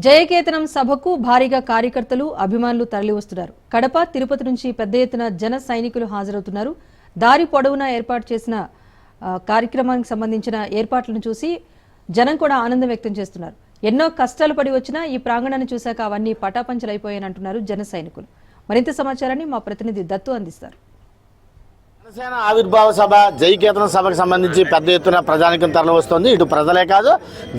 జయకేతనం సభకు భారీగా కార్యకర్తలు అభిమానులు తరలివస్తున్నారు. కడప, తిరుపతి నుంచి పెద్ద ఎత్తున జన సైనికులు హాజరవుతున్నారు. దారి పొడవునా ఏర్పాటు చేసిన కార్యక్రమానికి సంబంధించిన ఏర్పాట్లను చూసి జనం కూడా ఆనందం వ్యక్తం చేస్తున్నారు. ఎన్నో కష్టాలు పడి వచ్చినా ఈ ప్రాంగణాన్ని చూశాక అవన్నీ పటాపంచలైపోయాయని అంటున్నారు జన సైనికులు. మరింత సమాచారాన్ని మా ప్రతినిధి దత్తు అందిస్తారు. జనసేన ఆవిర్భావ సభ జయకేతనం సభకు సంబంధించి పెద్ద ఎత్తున ప్రజానికం తరలి వస్తుంది. ఇటు ప్రజలే కాదు,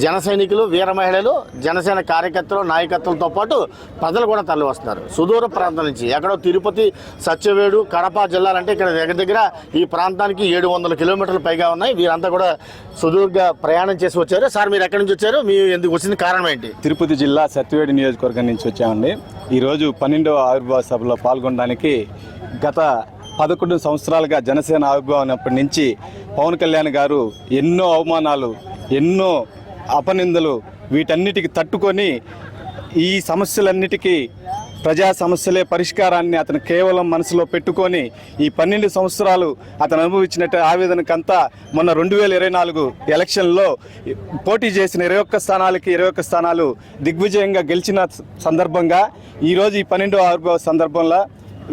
జన సైనికులు, వీర మహిళలు, జనసేన కార్యకర్తలు, నాయకత్వంతో పాటు ప్రజలు కూడా తరలి వస్తున్నారు. సుదూర ప్రాంతం నుంచి ఎక్కడో తిరుపతి, సత్యవేడు, కడప జిల్లాలంటే ఇక్కడ దగ్గర దగ్గర ఈ ప్రాంతానికి 700 కిలోమీటర్లు పైగా ఉన్నాయి. వీరంతా కూడా సుదూర్ఘ ప్రయాణం చేసి వచ్చారు. సార్, మీరు ఎక్కడి నుంచి వచ్చారు? మీ ఎందుకు వచ్చిన కారణం ఏంటి? తిరుపతి జిల్లా సత్యవేడు నియోజకవర్గం నుంచి వచ్చామండి. ఈరోజు 12వ ఆవిర్భావ సభలో పాల్గొనడానికి గత 11 సంవత్సరాలుగా జనసేన ఆవిర్భావమైనప్పటి నుంచి పవన్ కళ్యాణ్ గారు ఎన్నో అవమానాలు, ఎన్నో అపనిందలు, వీటన్నిటికి తట్టుకొని ఈ సమస్యలన్నిటికీ ప్రజా సమస్యలే పరిష్కారాన్ని అతను కేవలం మనసులో పెట్టుకొని ఈ 12 సంవత్సరాలు అతను అనుభవించినట్టు ఆవేదనకంతా మొన్న 2024 ఎలక్షన్లో పోటీ చేసిన 21 స్థానాలకి 21 స్థానాలు దిగ్విజయంగా గెలిచిన సందర్భంగా ఈరోజు ఈ 12వ ఆవిర్భావ సందర్భంలో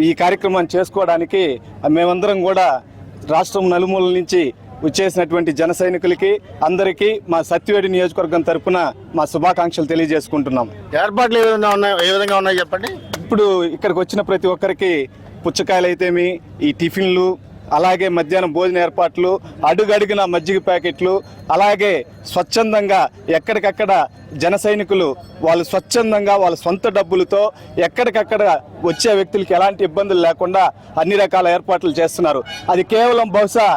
ఈ కార్యక్రమాన్ని చేసుకోవడానికి మేమందరం కూడా రాష్ట్రం నలుమూలల నుంచి వచ్చేసినటువంటి జన సైనికులకి అందరికీ మా సత్యవేడి నియోజకవర్గం తరఫున మా శుభాకాంక్షలు తెలియజేసుకుంటున్నాం. ఏర్పాట్లు ఏ విధంగా ఉన్నాయి చెప్పండి. ఇప్పుడు ఇక్కడికి వచ్చిన ప్రతి ఒక్కరికి పుచ్చకాయలు అయితేమి, ఈ టిఫిన్లు, అలాగే మధ్యాహ్నం భోజన ఏర్పాట్లు, అడుగడుగున మజ్జిగ ప్యాకెట్లు, అలాగే స్వచ్ఛందంగా ఎక్కడికక్కడ జన సైనికులు వాళ్ళు స్వచ్ఛందంగా వాళ్ళ సొంత డబ్బులతో ఎక్కడికక్కడ వచ్చే వ్యక్తులకి ఎలాంటి ఇబ్బందులు లేకుండా అన్ని రకాల ఏర్పాట్లు చేస్తున్నారు. అది కేవలం బహుశా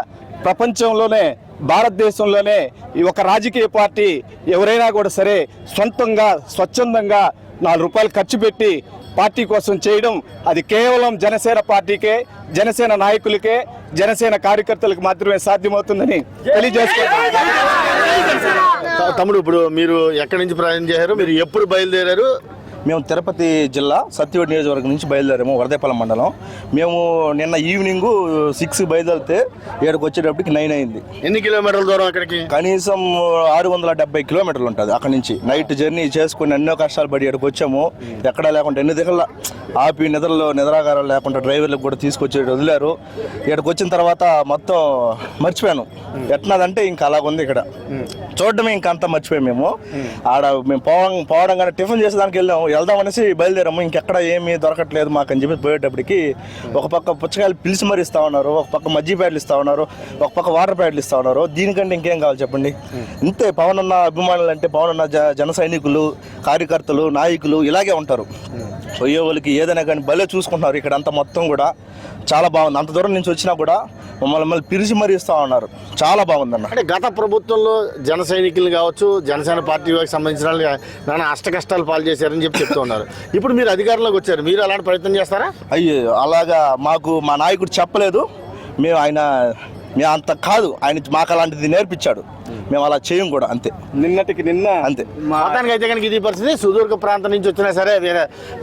ప్రపంచంలోనే, భారతదేశంలోనే ఈ ఒక రాజకీయ పార్టీ ఎవరైనా కూడా సరే సొంతంగా స్వచ్ఛందంగా ₹4 ఖర్చు పెట్టి పార్టీ కోసం చేయడం అది కేవలం జనసేన పార్టీకే, జనసేన నాయకులకే, జనసేన కార్యకర్తలకు మాత్రమే సాధ్యమవుతుందని తెలియజేస్తున్నారు. తమ్ముడు, ఇప్పుడు మీరు ఎక్కడి నుంచి ప్రయాణం చేశారు? మీరు ఎప్పుడు బయలుదేరారు? మేము తిరుపతి జిల్లా సత్యవేడు నియోజకవర్గం నుంచి బయలుదేరాము, వరదేపల్లం మండలం. మేము నిన్న ఈవినింగ్ 6 బయలుదేరితే ఇక్కడికి వచ్చేటప్పటికి 9 అయింది. ఎన్ని కిలోమీటర్ల దూరం అక్కడికి? కనీసం 670 కిలోమీటర్లు ఉంటుంది. అక్కడి నుంచి నైట్ జర్నీ చేసుకుని ఎన్నో కష్టాలు పడి ఇక్కడికి వచ్చాము. ఎక్కడా లేకుండా ఎన్ని దిగల ఆపి నిద్రాగారాలు లేకుండా డ్రైవర్లకు కూడా తీసుకొచ్చి వదిలేరు. ఇక్కడికి వచ్చిన తర్వాత మొత్తం మర్చిపోయాను. ఎట్నాదంటే ఇంకా అలాగుంది ఇక్కడ చూడడమే, ఇంకా అంతా మర్చిపోయాం. మేము మేము పోవడం కానీ టిఫిన్ చేసేదానికి వెళ్దామనేసి బయలుదేరాము. ఇంకెక్కడ ఏమీ దొరకట్లేదు మాకు అని చెప్పి పోయేటప్పటికి ఒక పక్క పుచ్చకాయలు పిలిచి మరి ఇస్తా ఉన్నారు, ఒక పక్క మజ్జిగ ప్యాడ్లు ఇస్తా ఉన్నారు, ఒక పక్క వాటర్ ప్యాడ్లు ఇస్తా ఉన్నారు. దీనికంటే ఇంకేం కావాలి చెప్పండి? ఇంతే. పవన్ అన్న అభిమానులు అంటే పవన్ అన్న జన సైనికులు, కార్యకర్తలు, నాయకులు ఇలాగే ఉంటారు. పోయే వాళ్ళకి ఏదైనా కానీ భలే చూసుకుంటున్నారు. ఇక్కడ అంతా మొత్తం కూడా చాలా బాగుంది. అంత దూరం నుంచి వచ్చినా కూడా మమ్మల్ని పిలిచి మరీ ఇస్తూ ఉన్నారు. చాలా బాగుందన్న. అంటే గత ప్రభుత్వంలో జన సైనికులు కావచ్చు, జనసేన పార్టీకి సంబంధించిన వాళ్ళు నాన్న అష్ట కష్టాలు పాలు చేశారని చెప్తూ ఉన్నారు. ఇప్పుడు మీరు అధికారంలోకి వచ్చారు, మీరు అలాంటి ప్రయత్నం చేస్తారా? అయ్యో, అలాగా మాకు మా నాయకుడు చెప్పలేదు. మేము అంత కాదు, ఆయన మాకు అలాంటిది నేర్పించాడు. మేము అలా చేయం కూడా. అంతే, నిన్నటికి నిన్న అంతే. మొత్తానికి అయితే కనుక ఇది పరిస్థితి. సుదూర్ఘ ప్రాంతం నుంచి వచ్చినా సరే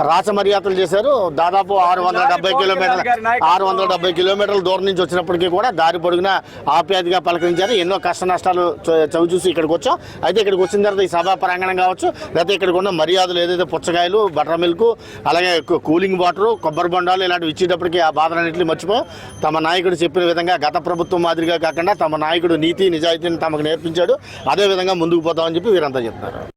రాస మర్యాదలు చేశారు. దాదాపు 670 కిలోమీటర్ల దూరం నుంచి వచ్చినప్పటికీ కూడా దారి పొడుగున ఆప్యాయతగా పలకరించారు. ఎన్నో కష్ట నష్టాలు చవి చూసి ఇక్కడికి వచ్చాం. అయితే ఇక్కడికి వచ్చిన తర్వాత ఈ సభా ప్రాంగణం కావచ్చు, లేకపోతే ఇక్కడికి ఉన్న మర్యాదలు ఏదైతే పుచ్చకాయలు, బటర్ మిల్క్, అలాగే కూలింగ్ వాటర్, కొబ్బరి బొండాలు ఇలాంటివి ఇచ్చేటప్పటికి ఆ బాధలన్నింటినీ మర్చిపోయి తమ నాయకుడు చెప్పిన విధంగా గత ప్రభుత్వం మాదిరిగా కాకుండా తమ నాయకుడు నీతి నిజాయితీని తమకు నేర్పించాడు. అదే విధంగా ముందుకు పోతామని చెప్పి వీరంతా చెప్తున్నారు.